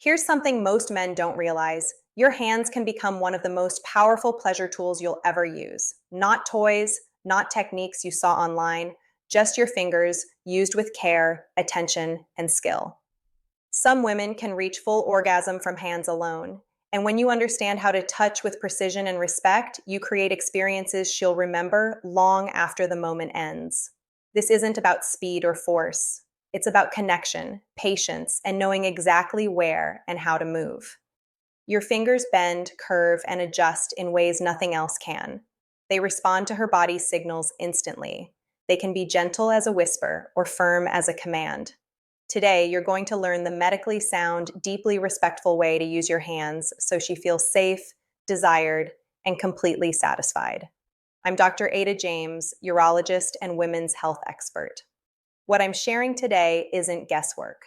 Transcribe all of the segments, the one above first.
Here's something most men don't realize. Your hands can become one of the most powerful pleasure tools you'll ever use. Not toys, not techniques you saw online, just your fingers used with care, attention, and skill. Some women can reach full orgasm from hands alone. And when you understand how to touch with precision and respect, you create experiences she'll remember long after the moment ends. This isn't about speed or force. It's about connection, patience, and knowing exactly where and how to move. Your fingers bend, curve, and adjust in ways nothing else can. They respond to her body's signals instantly. They can be gentle as a whisper or firm as a command. Today, you're going to learn the medically sound, deeply respectful way to use your hands so she feels safe, desired, and completely satisfied. I'm Dr. Ada James, urologist and women's health expert. What I'm sharing today isn't guesswork.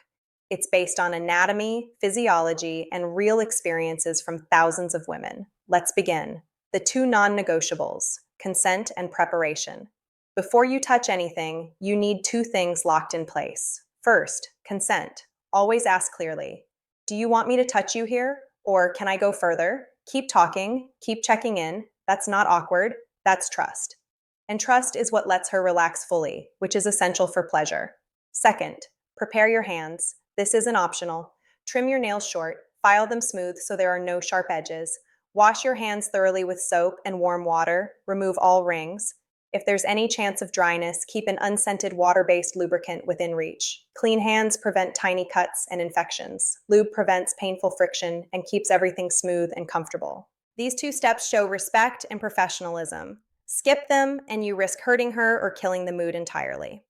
It's based on anatomy, physiology, and real experiences from thousands of women. Let's begin. The two non-negotiables, consent and preparation. Before you touch anything, you need two things locked in place. First, consent. Always ask clearly. Do you want me to touch you here? Or can I go further? Keep talking, keep checking in. That's not awkward, that's trust. And trust is what lets her relax fully, which is essential for pleasure. Second, prepare your hands. This isn't optional. Trim your nails short, file them smooth so there are no sharp edges. Wash your hands thoroughly with soap and warm water. Remove all rings. If there's any chance of dryness, keep an unscented water-based lubricant within reach. Clean hands prevent tiny cuts and infections. Lube prevents painful friction and keeps everything smooth and comfortable. These two steps show respect and professionalism. Skip them and you risk hurting her or killing the mood entirely.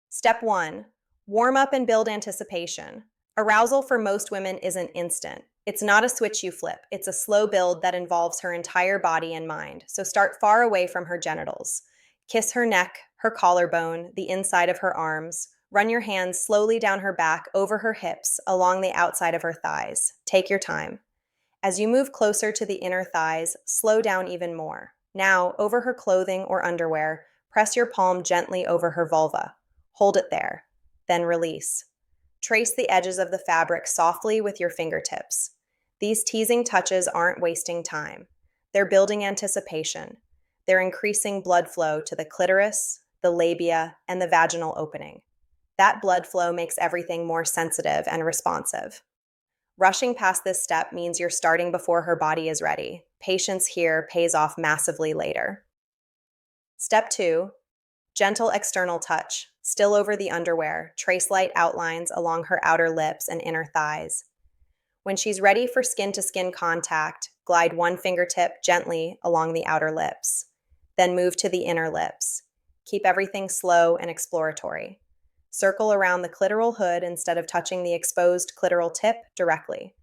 Step 1. Warm up and build anticipation. Arousal for most women isn't instant. It's not a switch you flip. It's a slow build that involves her entire body and mind. So start far away from her genitals. Kiss her neck, her collarbone, the inside of her arms. Run your hands slowly down her back, over her hips, along the outside of her thighs. Take your time. As you move closer to the inner thighs, slow down even more. Now, over her clothing or underwear, press your palm gently over her vulva. Hold it there. Then release. Trace the edges of the fabric softly with your fingertips. These teasing touches aren't wasting time. They're building anticipation. They're increasing blood flow to the clitoris, the labia, and the vaginal opening. That blood flow makes everything more sensitive and responsive. Rushing past this step means you're starting before her body is ready. Patience here pays off massively later. Step 2. Gentle external touch. Still over the underwear, trace light outlines along her outer lips and inner thighs. When she's ready for skin-to-skin contact, glide one fingertip gently along the outer lips. Then move to the inner lips. Keep everything slow and exploratory. Circle around the clitoral hood instead of touching the exposed clitoral tip directly.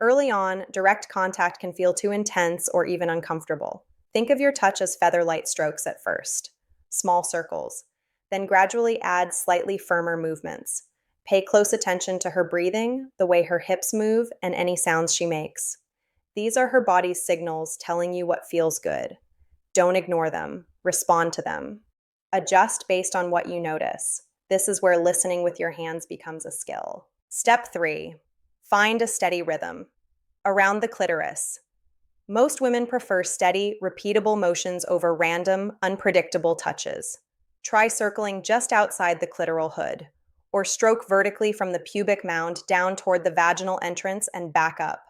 Early on, direct contact can feel too intense or even uncomfortable. Think of your touch as feather-light strokes at first. Small circles. Then gradually add slightly firmer movements. Pay close attention to her breathing, the way her hips move, and any sounds she makes. These are her body's signals telling you what feels good. Don't ignore them. Respond to them. Adjust based on what you notice. This is where listening with your hands becomes a skill. Step 3. Find a steady rhythm. Around the clitoris. Most women prefer steady, repeatable motions over random, unpredictable touches. Try circling just outside the clitoral hood, or stroke vertically from the pubic mound down toward the vaginal entrance and back up.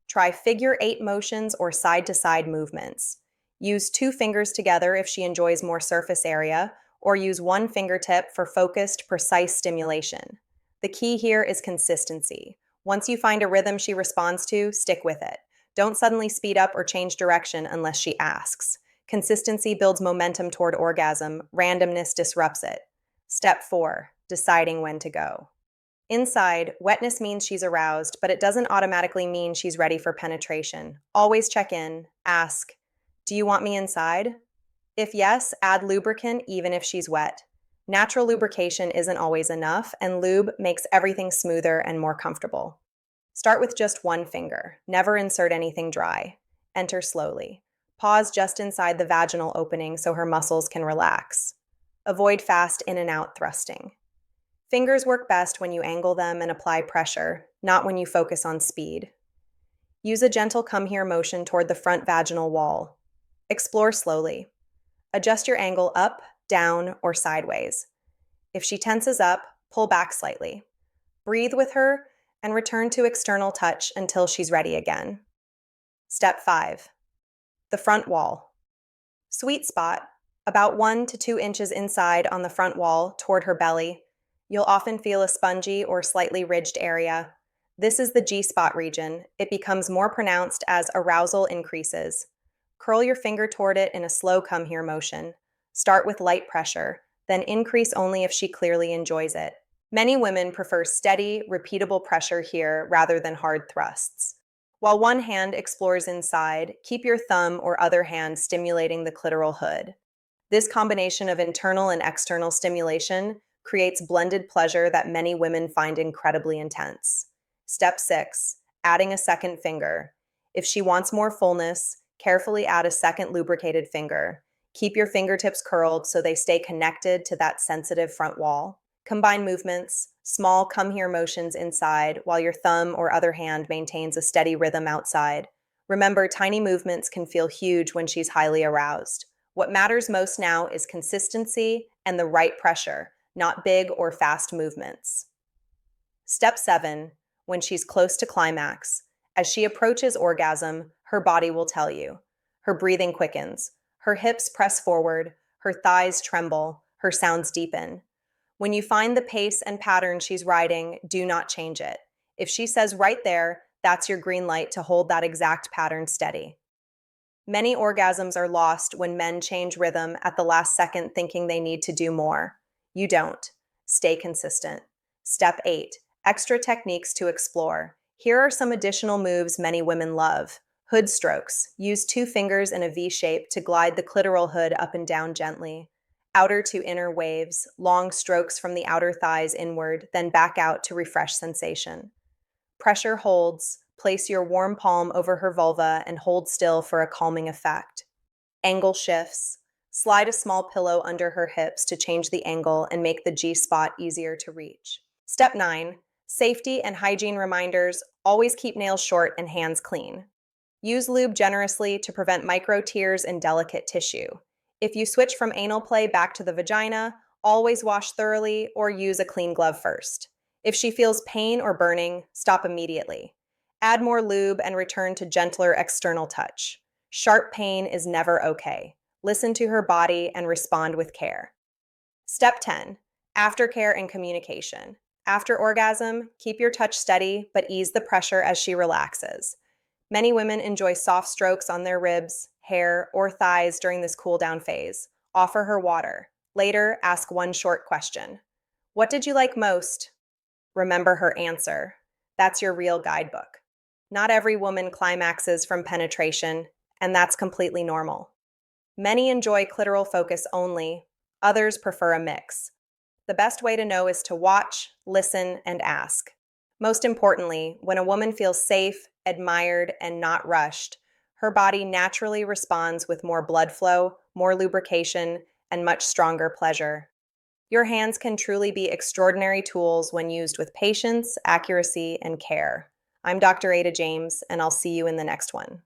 Try figure 8 motions or side-to-side movements. Use 2 fingers together if she enjoys more surface area, or use one fingertip for focused, precise stimulation. The key here is consistency. Once you find a rhythm she responds to, stick with it. Don't suddenly speed up or change direction unless she asks. Consistency builds momentum toward orgasm. Randomness disrupts it. Step 4. Deciding when to go. Inside, wetness means she's aroused, but it doesn't automatically mean she's ready for penetration. Always check in. Ask, do you want me inside? If yes, add lubricant even if she's wet. Natural lubrication isn't always enough, and lube makes everything smoother and more comfortable. Start with just one finger. Never insert anything dry. Enter slowly. Pause just inside the vaginal opening so her muscles can relax. Avoid fast in and out thrusting. Fingers work best when you angle them and apply pressure, not when you focus on speed. Use a gentle come here motion toward the front vaginal wall. Explore slowly. Adjust your angle up, down, or sideways. If she tenses up, pull back slightly. Breathe with her and return to external touch until she's ready again. Step 5. The front wall. Sweet spot, about 1 to 2 inches inside on the front wall toward her belly. You'll often feel a spongy or slightly ridged area. This is the G-spot region. It becomes more pronounced as arousal increases. Curl your finger toward it in a slow come here motion. Start with light pressure, then increase only if she clearly enjoys it. Many women prefer steady, repeatable pressure here rather than hard thrusts. While one hand explores inside, keep your thumb or other hand stimulating the clitoral hood. This combination of internal and external stimulation creates blended pleasure that many women find incredibly intense. Step 6. Adding a second finger. If she wants more fullness, carefully add a second lubricated finger. Keep your fingertips curled so they stay connected to that sensitive front wall. Combine movements, small come here motions inside, while your thumb or other hand maintains a steady rhythm outside. Remember, tiny movements can feel huge when she's highly aroused. What matters most now is consistency and the right pressure, not big or fast movements. Step 7. When she's close to climax. As she approaches orgasm, her body will tell you. Her breathing quickens. Her hips press forward. Her thighs tremble. Her sounds deepen. When you find the pace and pattern she's riding, do not change it. If she says right there, that's your green light to hold that exact pattern steady. Many orgasms are lost when men change rhythm at the last second thinking they need to do more. You don't. Stay consistent. Step 8. Extra techniques to explore. Here are some additional moves many women love. Hood strokes. Use 2 fingers in a V shape to glide the clitoral hood up and down gently. Outer to inner waves, long strokes from the outer thighs inward, then back out to refresh sensation. Pressure holds. Place your warm palm over her vulva and hold still for a calming effect. Angle shifts. Slide a small pillow under her hips to change the angle and make the G-spot easier to reach. Step 9. Safety and hygiene reminders. Always keep nails short and hands clean. Use lube generously to prevent micro tears and delicate tissue. If you switch from anal play back to the vagina, always wash thoroughly or use a clean glove first. If she feels pain or burning, stop immediately. Add more lube and return to gentler external touch. Sharp pain is never okay. Listen to her body and respond with care. Step 10. Aftercare and communication. After orgasm, keep your touch steady, but ease the pressure as she relaxes. Many women enjoy soft strokes on their ribs, hair, or thighs during this cool-down phase. Offer her water. Later, ask one short question. What did you like most? Remember her answer. That's your real guidebook. Not every woman climaxes from penetration, and that's completely normal. Many enjoy clitoral focus only. Others prefer a mix. The best way to know is to watch, listen, and ask. Most importantly, when a woman feels safe, admired, and not rushed, her body naturally responds with more blood flow, more lubrication, and much stronger pleasure. Your hands can truly be extraordinary tools when used with patience, accuracy, and care. I'm Dr. Ada James, and I'll see you in the next one.